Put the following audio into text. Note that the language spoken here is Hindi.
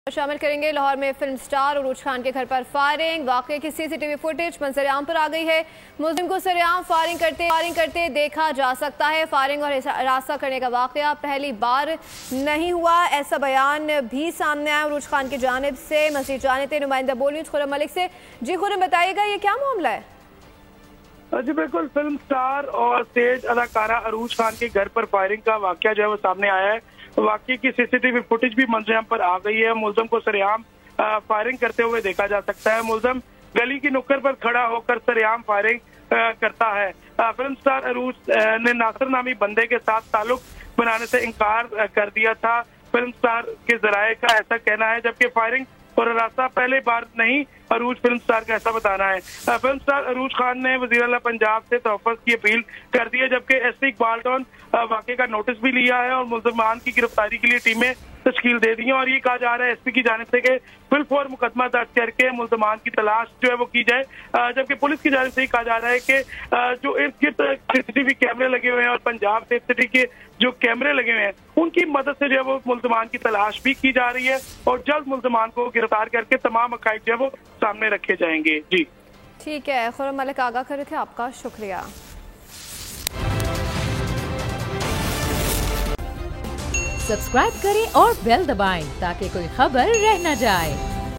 शामिल करेंगे। लाहौर में फिल्म स्टार उरूज खान के घर पर फायरिंग, वाकये की सीसीटीवी फुटेज मंजर आम पर आ गई है। मुलजिम को सरेआम फायरिंग करते देखा जा सकता है। फायरिंग और रास्ता करने का वाकया पहली बार नहीं हुआ, ऐसा बयान भी सामने आया उरूज खान की जानिब से। मजीद जानते नुमाइंदा बोल न्यूज खुर्रम मलिक से। जी खुर्रम, बताइएगा ये क्या मामला है? जी बिल्कुल, फिल्म स्टार और तेज अदाकारा अरूज खान के घर पर फायरिंग का वाकया जो है वो सामने आया है। वाकये की सीसीटीवी फुटेज भी मंजर पर आ गई है। मुलजिम को सरेआम फायरिंग करते हुए देखा जा सकता है। मुलजिम गली की नुक्कड़ पर खड़ा होकर सरेआम फायरिंग करता है। फिल्म स्टार अरूज ने नासिर नामी बंदे के साथ ताल्लुक बनाने से इनकार कर दिया था। फिल्म स्टार के जराये का ऐसा कहना है, जबकि फायरिंग और रास्ता पहले बार नहीं अरूज फिल्म स्टार का ऐसा बताना है। फिल्म स्टार अरूज खान ने वज़ीर आला पंजाब से तहफ़्फ़ुज़ की अपील कर दी है, जबकि एसपी इकबाल डॉन वाकये का नोटिस भी लिया है और मुल्ज़िमान की गिरफ्तारी के लिए टीमें तश्कील दे दी है। और ये कहा जा रहा है एसपी की जानिब से कि फिलफौर मुकदमा दर्ज करके मुल्ज़िमान की तलाश जो है वो की जाए, जबकि पुलिस की जानिब से ही कहा जा रहा है कि जो इर्द गिर्द सीसीटीवी कैमरे लगे हुए हैं और पंजाब सेफ सिटी के जो कैमरे लगे हुए हैं उनकी मदद से जो है वो मुल्ज़िमान की तलाश भी की जा रही है और जल्द मुल्ज़िमान को गिरफ्तार करके तमाम हक़ाइक़ जो है वो सामने रखे जाएंगे। जी ठीक है, खुर्रम मलिक आगाह कर रहे थे, आपका शुक्रिया। सब्सक्राइब करें और बेल दबाएं ताकि कोई खबर रह न जाए।